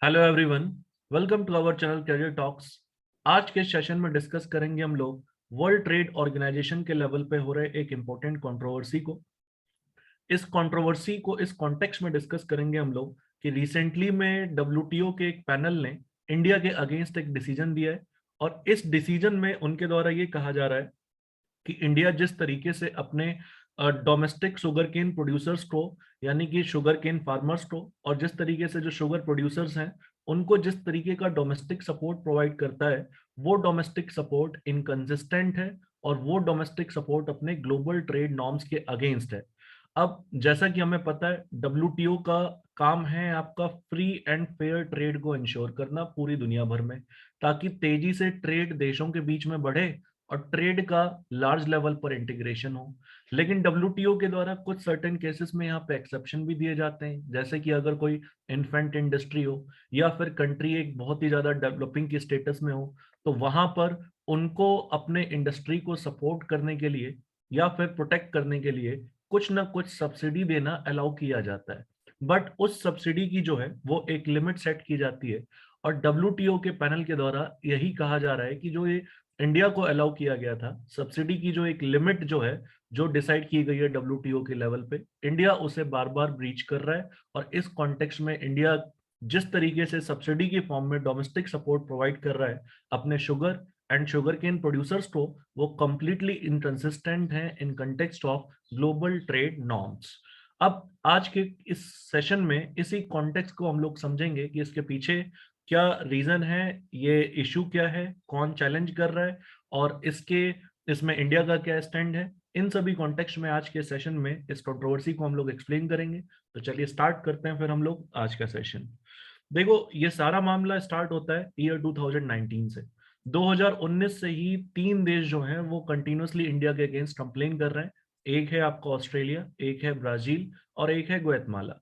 Hello everyone, welcome to our channel career talks. आज के session में डिस्कस करेंगे हम लोग वर्ल्ड ट्रेड ऑर्गेनाइजेशन के लेवल पे हो रहे एक इम्पोर्टेंट कंट्रोवर्सी को। इस कंट्रोवर्सी को इस कॉन्टेक्स्ट में डिस्कस करेंगे हम लोग कि रिसेंटली में डब्ल्यूटीओ के एक पैनल ने इंडिया के अगेंस्ट एक डिसीजन दिया है। और इस डिसीजन में उनके द्वारा ये कहा जा रहा है कि इंडिया जिस तरीके से अपने डोमेस्टिक शुगर केन प्रोड्यूसर्स को, यानी कि शुगर केन फार्मर्स को, और जिस तरीके से जो शुगर प्रोड्यूसर्स हैं उनको जिस तरीके का डोमेस्टिक सपोर्ट प्रोवाइड करता है, वो डोमेस्टिक सपोर्ट इनकंसिस्टेंट है और वो डोमेस्टिक सपोर्ट अपने ग्लोबल ट्रेड नॉर्म्स के अगेंस्ट है। अब जैसा कि हमें पता है, डब्ल्यूटीओ का काम है आपका फ्री एंड फेयर ट्रेड को इंश्योर करना पूरी दुनिया भर में, ताकि तेजी से ट्रेड देशों के बीच में बढ़े और ट्रेड का लार्ज लेवल पर इंटीग्रेशन हो। लेकिन डब्ल्यूटीओ के द्वारा कुछ सर्टेन केसेस में यहाँ पे एक्सेप्शन भी दिए जाते हैं, जैसे कि अगर कोई इन्फेंट इंडस्ट्री हो या फिर कंट्री एक बहुत ही ज्यादा डेवलपिंग की स्टेटस में हो, तो वहां पर उनको अपने इंडस्ट्री को सपोर्ट करने के लिए या फिर प्रोटेक्ट करने के लिए कुछ ना कुछ सब्सिडी देना अलाउ किया जाता है। बट उस सब्सिडी की जो है वो एक लिमिट सेट की जाती है। और डब्ल्यूटीओ के पैनल के द्वारा यही कहा जा रहा है कि जो ये इंडिया को अलाउ किया गया था, सब्सिडी की जो एक लिमिट जो है, जो डिसाइड की गई है डब्ल्यूटीओ के लेवल पे, इंडिया उसे बार बार ब्रीच कर रहा है। और इस कॉन्टेक्स्ट में इंडिया जिस तरीके से सब्सिडी के फॉर्म में डोमेस्टिक सपोर्ट प्रोवाइड कर रहा है अपने sugar and sugar cane producers को, वो कंप्लीटली इनकंसिस्टेंट है in context of global trade norms. अब आज के इस सेशन में इसी कॉन्टेक्स्ट को हम लोग समझेंगे कि इसके पीछे क्या रीजन है, ये इशू क्या है, कौन चैलेंज कर रहा है, और इसमें इंडिया का क्या स्टैंड है। इन सभी कॉन्टेक्स्ट में आज के सेशन में इस कंट्रोवर्सी को हम लोग एक्सप्लेन करेंगे। तो चलिए स्टार्ट करते हैं फिर हम लोग आज का सेशन। देखो, ये सारा मामला स्टार्ट होता है ईयर 2019 से। 2019 से ही तीन देश जो हैं वो कंटिन्यूअसली इंडिया के अगेंस्ट कंप्लेन कर रहे हैं। एक है आपका ऑस्ट्रेलिया, एक है ब्राजील, और एक है ग्वाटेमाला।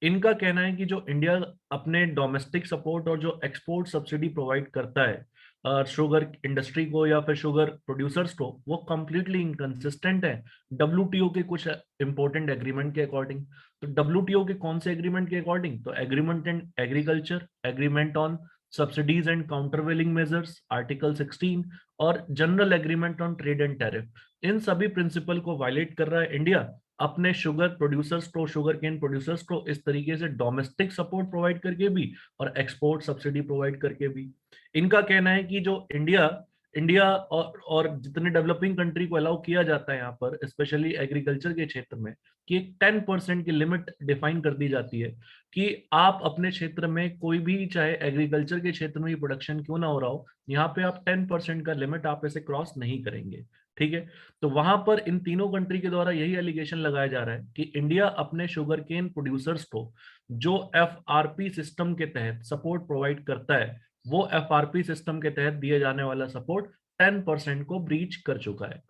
इनका कहना है कि जो इंडिया अपने डोमेस्टिक सपोर्ट और जो एक्सपोर्ट सब्सिडी प्रोवाइड करता है शुगर इंडस्ट्री को या फिर शुगर प्रोड्यूसर्स को, वो कंप्लीटली इनकंसिस्टेंट है डब्ल्यूटीओ के कुछ इंपॉर्टेंट एग्रीमेंट के अकॉर्डिंग। तो डब्ल्यूटीओ के कौन से एग्रीमेंट के अकॉर्डिंग? तो agreement and agriculture, agreement on subsidies and countervailing measures article 16, और general agreement on trade and tariff. इन सभी प्रिंसिपल को वायलेट कर रहा है इंडिया अपने शुगर प्रोड्यूसर्स को, शुगर केन प्रोड्यूसर्स को इस तरीके से डोमेस्टिक सपोर्ट प्रोवाइड करके भी और एक्सपोर्ट सब्सिडी प्रोवाइड करके भी। इनका कहना है कि जो इंडिया इंडिया और जितने डेवलपिंग कंट्री को अलाउ किया जाता है यहाँ पर, स्पेशली एग्रीकल्चर के क्षेत्र में, कि एक 10% की लिमिट डिफाइन कर दी जाती है कि आप अपने क्षेत्र में कोई भी, चाहे एग्रीकल्चर के क्षेत्र में ही प्रोडक्शन क्यों ना हो रहा हो, यहाँ पे आप 10% का लिमिट आप इसे क्रॉस नहीं करेंगे। ठीक है। तो वहां पर इन तीनों कंट्री के द्वारा यही एलिगेशन लगाया जा रहा है कि इंडिया अपने शुगर केन प्रोड्यूसर्स को जो एफआरपी सिस्टम के तहत सपोर्ट प्रोवाइड करता है, वो एफआरपी सिस्टम के तहत दिए जाने वाला सपोर्ट 10% को ब्रीच कर चुका है।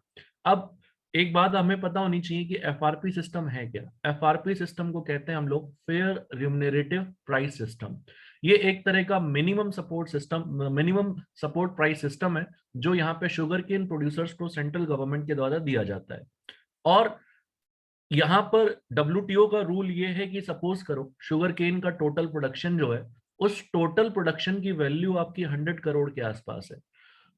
अब एक बात हमें पता होनी चाहिए कि एफआरपी सिस्टम है क्या। एफआरपी सिस्टम को कहते हैं हम लोग फेयर रिम्यूनरेटिव प्राइस सिस्टम। ये एक तरह का minimum support system, minimum support price system है, जो यहाँ पे शुगर केन प्रोड्यूसर्स को सेंट्रल गवर्नमेंट के द्वारा दिया जाता है। और यहाँ पर डब्ल्यूटीओ का रूल ये है कि सपोज करो शुगर केन का टोटल प्रोडक्शन जो है, उस टोटल प्रोडक्शन की वैल्यू आपकी 100 करोड़ के आसपास है।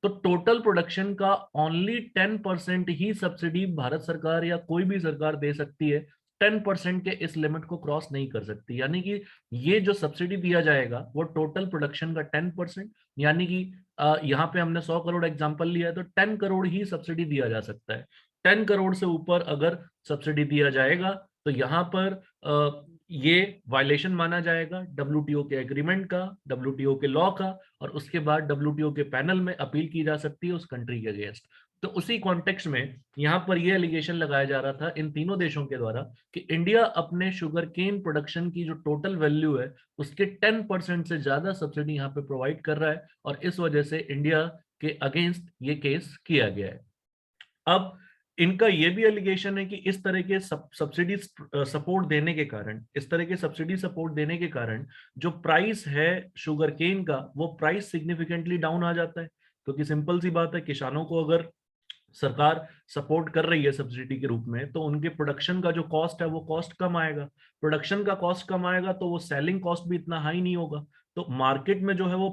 तो टोटल प्रोडक्शन का ओनली 10% ही सब्सिडी भारत सरकार या कोई भी सरकार दे सकती है। 10% के इस लिमिट को क्रॉस नहीं कर सकती, यानी कि ये जो सब्सिडी दिया जाएगा वो टोटल प्रोडक्शन का 10%, यानी कि यहाँ पे हमने 100 करोड़ एग्जांपल लिया है तो 10 करोड़ ही सब्सिडी दिया जा सकता है। 10 करोड़ से ऊपर अगर सब्सिडी दिया जाएगा तो यहाँ पर ये वायलेशन माना जाएगा डब्ल्यूटीओ के एग्रीमेंट का, डब्ल्यूटीओ के लॉ का, और उसके बाद डब्ल्यूटीओ के पैनल में अपील की जा सकती है उस कंट्री के अगेंस्ट। तो उसी कॉन्टेक्स्ट में यहाँ पर यह एलिगेशन लगाया जा रहा था इन तीनों देशों के द्वारा कि इंडिया अपने शुगर केन प्रोडक्शन की जो टोटल वैल्यू है उसके 10% से ज्यादा सब्सिडी यहाँ पे प्रोवाइड कर रहा है, और इस वजह से इंडिया के अगेंस्ट ये केस किया गया है। अब इनका यह भी एलिगेशन है कि इस तरह के सब्सिडी सपोर्ट देने के कारण, इस तरह के सब्सिडी सपोर्ट देने के कारण जो प्राइस है शुगर केन का, वो प्राइस सिग्निफिकेंटली डाउन आ जाता है। क्योंकि सिंपल सी बात है, किसानों को अगर सरकार सपोर्ट कर रही है सब्सिडी के रूप में, तो उनके प्रोडक्शन का जो कॉस्ट है वो कॉस्ट कम आएगा। प्रोडक्शन का कॉस्ट कम आएगा तो वो सेलिंग कॉस्ट भी इतना हाई नहीं होगा, तो मार्केट में जो है वो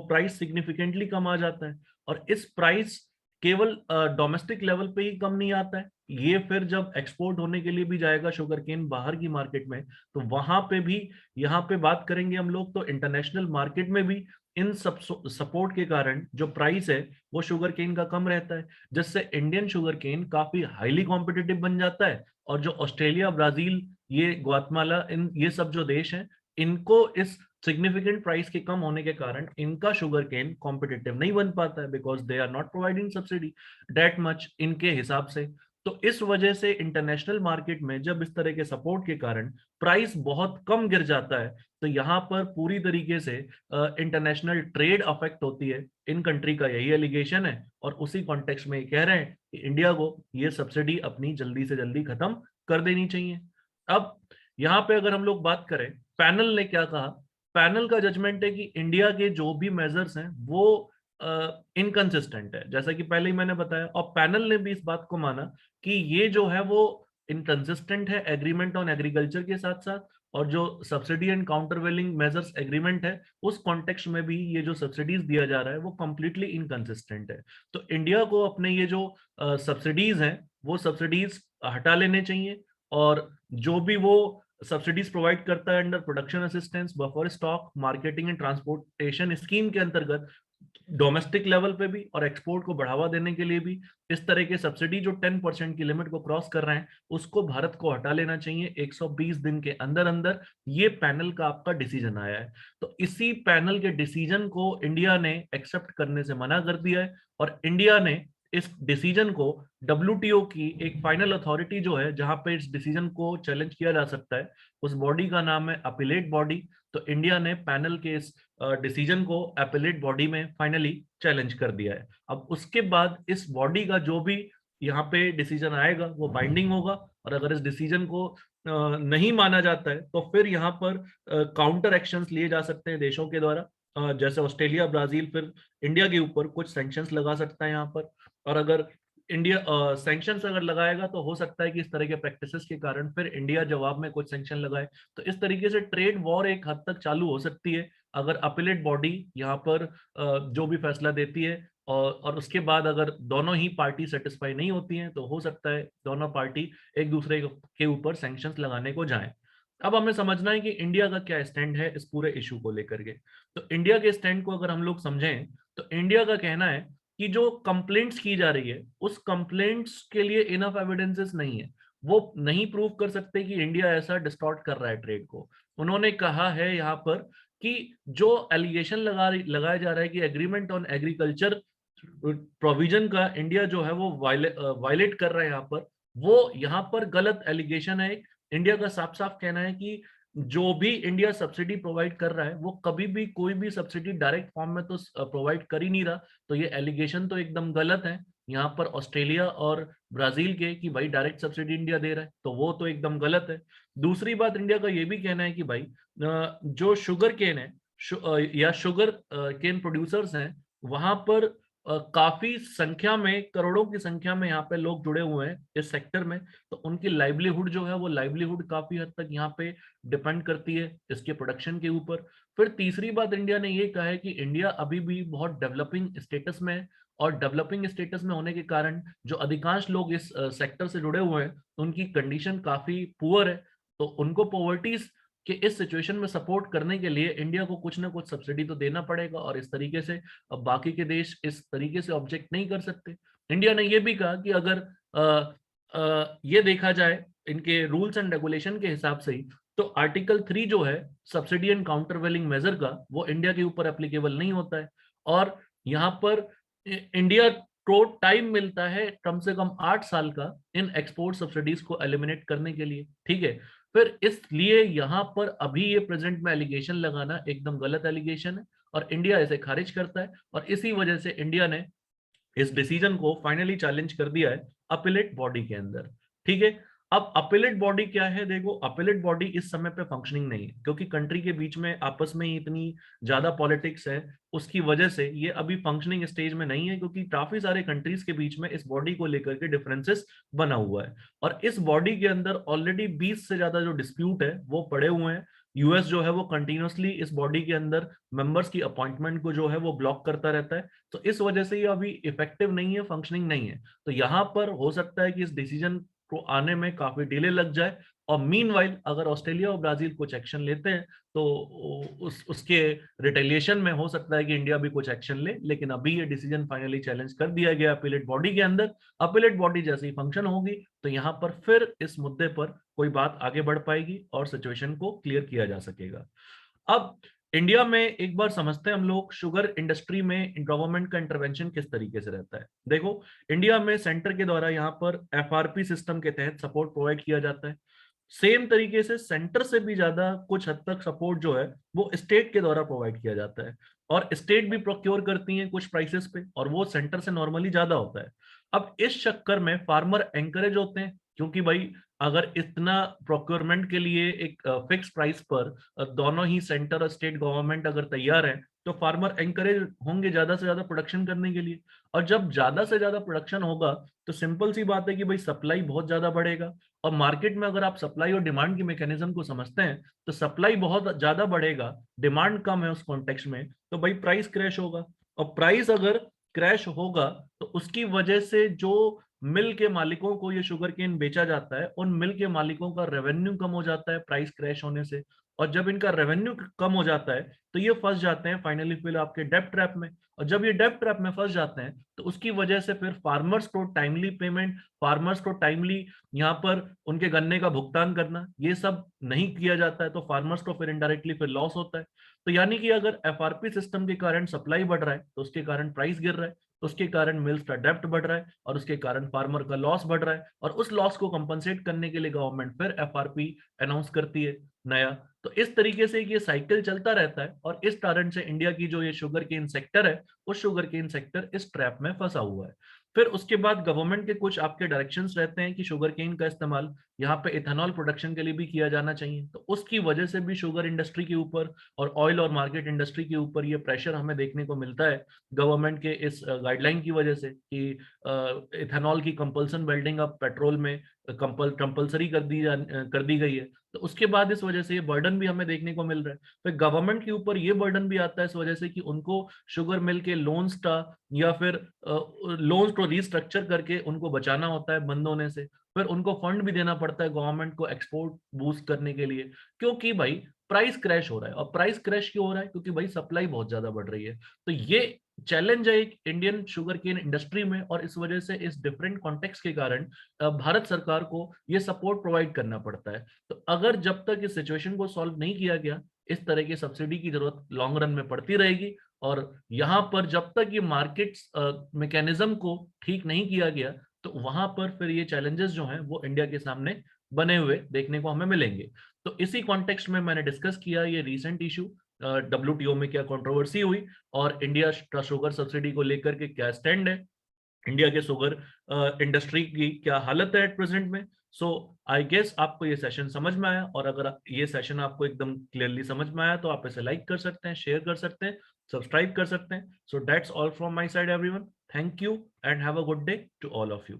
प्राइस सिग्निफिकेंटली कम आ जाता है। और इस प्राइस केवल डोमेस्टिक लेवल पे ही कम नहीं आता है, ये फिर जब एक्सपोर्ट होने के लिए भी जाएगा शुगर केन बाहर की मार्केट में, तो वहां पे भी, यहाँ पे बात करेंगे हम लोग तो इंटरनेशनल मार्केट में भी इन सब सपोर्ट के कारण जो प्राइस है वो शुगर केन का कम रहता है, जिससे इंडियन शुगर केन काफी हाईली कॉम्पिटिटिव बन जाता है। और जो ऑस्ट्रेलिया, ब्राजील, ये ग्वातमाला, इन ये सब जो देश हैं, इनको इस सिग्निफिकेंट प्राइस के कम होने के कारण इनका शुगर केन कॉम्पिटिटिव नहीं बन पाता है, because they are not providing subsidy that much इनके हिसाब से। तो इस वजह से इंटरनेशनल मार्केट में जब इस तरह के सपोर्ट के कारण प्राइस बहुत कम गिर जाता है, तो यहाँ पर पूरी तरीके से इंटरनेशनल ट्रेड अफेक्ट होती है। इन कंट्री का यही एलिगेशन है, और उसी कॉन्टेक्स्ट में ये कह रहे हैं कि इंडिया को ये सब्सिडी अपनी जल्दी से जल्दी खत्म कर देनी चाहिए। अब यहाँ पे अगर हम लोग बात करें पैनल ने क्या कहा, पैनल का जजमेंट है कि इंडिया के जो भी मेजर्स हैं वो इनकंसिस्टेंट है, जैसा कि पहले ही मैंने बताया, और पैनल ने भी इस बात को माना कि ये जो है वो इनकंसिस्टेंट है एग्रीमेंट ऑन एग्रीकल्चर के साथ साथ, और जो subsidy and countervailing measures agreement है उस कॉन्टेक्स्ट में भी ये जो सब्सिडीज दिया जा रहा है वो कंप्लीटली इनकंसिस्टेंट है। तो इंडिया को अपने ये जो सब्सिडीज हैं वो सब्सिडीज हटा लेने चाहिए, और जो भी वो सब्सिडीज प्रोवाइड करता है under production assistance, buffer stock, marketing and transportation scheme के अंतर्गत, डोमेस्टिक लेवल पे भी और एक्सपोर्ट को बढ़ावा देने के लिए भी, इस तरह के सब्सिडी जो 10% की लिमिट को क्रॉस कर रहे हैं उसको भारत को हटा लेना चाहिए 120 दिन के अंदर अंदर। ये पैनल का आपका डिसीजन आया है, तो इसी पैनल के डिसीजन को इंडिया ने एक्सेप्ट करने से मना कर दिया है, और इंडिया ने इस डिसीजन को WTO की एक फाइनल अथॉरिटी जो है जहां पे इस डिसीजन को चैलेंज किया जा सकता है, उस बॉडी का नाम है अपीलेट बॉडी। तो इंडिया ने पैनल के इस डिसीजन को अपीलेट बॉडी में फाइनली चैलेंज कर दिया है। अब उसके बाद इस बॉडी का जो भी यहाँ पे डिसीजन आएगा वो बाइंडिंग होगा, और अगर इस डिसीजन को नहीं माना जाता है तो फिर यहाँ पर काउंटर एक्शंस लिए जा सकते हैं देशों के द्वारा, जैसे ऑस्ट्रेलिया, ब्राजील फिर इंडिया के ऊपर कुछ सैंक्शंस लगा सकता है यहाँ पर। और अगर इंडिया सैंक्शंस अगर लगाएगा तो हो सकता है कि इस तरह के प्रैक्टिसेस के कारण फिर इंडिया जवाब में कुछ सैंक्शन लगाए, तो इस तरीके से ट्रेड वॉर एक हद तक चालू हो सकती है अगर अपीलेट बॉडी यहाँ पर जो भी फैसला देती है, और उसके बाद अगर दोनों ही पार्टी सेटिस्फाई नहीं होती हैं तो हो सकता है दोनों पार्टी एक दूसरे के ऊपर सैंक्शंस लगाने को जाएं। अब हमें समझना है कि इंडिया का क्या स्टैंड है इस पूरे इशू को लेकर के। तो इंडिया के स्टैंड को अगर हम लोग समझें तो इंडिया का कहना है कि जो कंप्लेंट्स की जा रही है उस कंप्लेंट्स के लिए इनफ एविडेंसेस नहीं है, वो नहीं प्रूव कर सकते कि इंडिया ऐसा डिस्टॉर्ट कर रहा है ट्रेड को। उन्होंने कहा है यहाँ पर कि जो एलिगेशन लगाया जा रहा है कि एग्रीमेंट ऑन एग्रीकल्चर प्रोविजन का इंडिया जो है वो वायलेट कर रहा है वो यहाँ पर गलत एलिगेशन है। इंडिया का साफ साफ कहना है कि जो भी इंडिया सब्सिडी प्रोवाइड कर रहा है वो कभी भी कोई भी सब्सिडी डायरेक्ट फॉर्म में तो प्रोवाइड कर ही नहीं रहा, तो ये एलिगेशन तो एकदम गलत है यहाँ पर ऑस्ट्रेलिया और ब्राजील के कि भाई डायरेक्ट सब्सिडी इंडिया दे रहा है, तो वो तो एकदम गलत है। दूसरी बात इंडिया का ये भी कहना है कि भाई जो शुगर केन है या शुगर केन प्रोड्यूसर्स हैं वहां पर काफी संख्या में, करोड़ों की संख्या में यहाँ पे लोग जुड़े हुए हैं इस सेक्टर में, तो उनकी लाइवलीहुड जो है वो लाइवलीहुड काफी हद तक यहाँ पे डिपेंड करती है इसके प्रोडक्शन के ऊपर। फिर तीसरी बात इंडिया ने ये कहा है कि इंडिया अभी भी बहुत डेवलपिंग स्टेटस में है, और डेवलपिंग स्टेटस में होने के कारण जो अधिकांश लोग इस सेक्टर से जुड़े हुए हैं उनकी कंडीशन काफी पुअर है, तो उनको पॉवर्टीज कि इस सिचुएशन में सपोर्ट करने के लिए इंडिया को कुछ ना कुछ सब्सिडी तो देना पड़ेगा, और इस तरीके से अब बाकी के देश इस तरीके से ऑब्जेक्ट नहीं कर सकते। इंडिया ने यह भी कहा कि अगर ये देखा जाए इनके रूल्स एंड रेगुलेशन के हिसाब से ही, तो आर्टिकल 3 जो है सब्सिडी एंड काउंटरवेलिंग मेजर का, वो इंडिया के ऊपर एप्लीकेबल नहीं होता है, और यहाँ पर इंडिया को टाइम मिलता है कम से कम 8 साल का इन एक्सपोर्ट सब्सिडीज को एलिमिनेट करने के लिए। ठीक है, फिर इसलिए यहाँ पर अभी ये प्रेजेंट में एलिगेशन लगाना एकदम गलत एलिगेशन है, और इंडिया इसे खारिज करता है, और इसी वजह से इंडिया ने इस डिसीजन को फाइनली चैलेंज कर दिया है अपीलेट बॉडी के अंदर। ठीक है, अब अपीलेट बॉडी क्या है? देखो, अपीलेट बॉडी इस समय पे फंक्शनिंग नहीं है, क्योंकि कंट्री के बीच में आपस में ही इतनी ज्यादा पॉलिटिक्स है, उसकी वजह से ये अभी फंक्शनिंग स्टेज में नहीं है, क्योंकि काफी सारे कंट्रीज के बीच में इस बॉडी को लेकर के डिफरेंसेस बना हुआ है। और इस बॉडी के अंदर ऑलरेडी 20 से ज्यादा जो डिस्प्यूट है वो पड़े हुए हैं। यूएस जो है वो कंटिन्यूसली इस बॉडी के अंदर मेंबर्स की अपॉइंटमेंट को जो है वो ब्लॉक करता रहता है, तो इस वजह से ये अभी इफेक्टिव नहीं है, फंक्शनिंग नहीं है। तो यहाँ पर हो सकता है कि इस डिसीजन को आने में काफी डिले लग जाए, और मीनवाइल अगर ऑस्ट्रेलिया और ब्राजील कुछ एक्शन लेते हैं तो उसके रिटेलिएशन में हो सकता है कि इंडिया भी कुछ एक्शन ले। लेकिन अभी ये डिसीजन फाइनली चैलेंज कर दिया गया अपीलेट बॉडी के अंदर। अपीलेट बॉडी जैसे ही फंक्शन होगी तो यहाँ पर फिर इस मुद्दे पर कोई बात आगे बढ़ पाएगी और सिचुएशन को क्लियर किया जा सकेगा। अब इंडिया में एक बार समझते हैं हम लोग शुगर इंडस्ट्री में गवर्नमेंट का इंटरवेंशन किस तरीके से रहता है। देखो, इंडिया में सेंटर के द्वारा यहाँ पर एफआरपी सिस्टम के तहत सपोर्ट प्रोवाइड किया जाता है। सेम तरीके से सेंटर से भी ज्यादा कुछ हद तक सपोर्ट जो है वो स्टेट के द्वारा प्रोवाइड किया जाता है, और स्टेट भी प्रोक्योर करती है कुछ प्राइसेस पे, और वो सेंटर से नॉर्मली ज्यादा होता है। अब इस चक्कर में फार्मर एंकरेज होते हैं, क्योंकि भाई अगर इतना प्रोक्योरमेंट के लिए एक फिक्स प्राइस पर दोनों ही सेंटर और स्टेट गवर्नमेंट अगर तैयार है, तो फार्मर एंकरेज होंगे ज्यादा से ज्यादा प्रोडक्शन करने के लिए। और जब ज्यादा से ज्यादा प्रोडक्शन होगा तो सिंपल सी बात है कि भाई सप्लाई बहुत ज्यादा बढ़ेगा, और मार्केट में अगर आप सप्लाई और डिमांड की मैकेनिज्म को समझते हैं तो सप्लाई बहुत ज्यादा बढ़ेगा, डिमांड कम है उस कॉन्टेक्स्ट में, तो भाई प्राइस क्रैश होगा। और प्राइस अगर क्रैश होगा तो उसकी वजह से जो मिल के मालिकों को ये शुगर केन बेचा जाता है, उन मिल के मालिकों का रेवेन्यू कम हो जाता है प्राइस क्रैश होने से। और जब इनका रेवेन्यू कम हो जाता है तो ये फंस जाते हैं फाइनली फिर आपके डेब्ट ट्रैप में। और जब ये डेब्ट ट्रैप में फंस जाते हैं तो उसकी वजह से फिर फार्मर्स को टाइमली पेमेंट, फार्मर्स को टाइमली यहाँ पर उनके गन्ने का भुगतान करना, ये सब नहीं किया जाता है, तो फार्मर्स को फिर इनडायरेक्टली फिर लॉस होता है। तो यानी कि अगर एफआरपी सिस्टम के कारण सप्लाई बढ़ रहा है तो उसके कारण प्राइस गिर रहा है, तो उसके कारण मिल्स का डेब्ट बढ़ रहा है, और उसके कारण फार्मर का लॉस बढ़ रहा है, और उस लॉस को कंपनसेट करने के लिए गवर्नमेंट फिर एफआरपी अनाउंस करती है नया। तो इस तरीके से ये साइकिल चलता रहता है, और इस कारण से इंडिया की जो ये शुगर केन सेक्टर है, उस शुगर केन सेक्टर इस ट्रैप में फंसा हुआ है। फिर उसके बाद गवर्नमेंट के कुछ आपके डायरेक्शंस रहते हैं कि शुगर केन का इस्तेमाल यहाँ पे इथेनॉल प्रोडक्शन के लिए भी किया जाना चाहिए, तो उसकी वजह से भी शुगर इंडस्ट्री के ऊपर और ऑयल और मार्केट इंडस्ट्री के ऊपर ये प्रेशर हमें देखने को मिलता है गवर्नमेंट के इस गाइडलाइन की वजह से कि इथेनॉल की कंपल्सन वेल्डिंग अब पेट्रोल में कंपल्सरी कर दी गई है। तो उसके बाद इस वजह से ये बर्डन भी हमें देखने को मिल रहा है। फिर गवर्नमेंट के ऊपर ये बर्डन भी आता है इस वजह से कि उनको शुगर मिल के लोन्स का या फिर लोन्स को रिस्ट्रक्चर करके उनको बचाना होता है बंद होने से। फिर उनको फंड भी देना पड़ता है गवर्नमेंट को एक्सपोर्ट बूस्ट करने के लिए, क्योंकि भाई प्राइस क्रैश हो रहा है। और प्राइस क्रैश क्यों हो रहा है? क्योंकि भाई सप्लाई बहुत ज्यादा बढ़ रही है। तो ये चैलेंज है एक इंडियन शुगर केन इंडस्ट्री में, और इस वजह से इस डिफरेंट कॉन्टेक्स्ट के कारण भारत सरकार को ये सपोर्ट प्रोवाइड करना पड़ता है। तो अगर जब तक इस सिचुएशन को सॉल्व नहीं किया गया, इस तरह की सब्सिडी की जरूरत लॉन्ग रन में पड़ती रहेगी। और यहाँ पर जब तक ये मार्केट मैकेनिज्म को ठीक नहीं किया गया, तो वहां पर फिर ये चैलेंजेस जो हैं वो इंडिया के सामने बने हुए देखने को हमें मिलेंगे। तो इसी कॉन्टेक्स्ट में मैंने डिस्कस किया ये रीसेंट इशू, डब्ल्यूटीओ में क्या कंट्रोवर्सी हुई, और इंडिया का शुगर सब्सिडी को लेकर के क्या स्टैंड है, इंडिया के शुगर इंडस्ट्री की क्या हालत है एट प्रेजेंट में। सो आई गेस आपको ये सेशन समझ में आया, और अगर ये सेशन आपको एकदम क्लियरली समझ में आया तो आप इसे लाइक कर सकते हैं, शेयर कर सकते हैं, सब्सक्राइब कर सकते हैं। So that's all from my side everyone. Thank you and have a good day to all of you.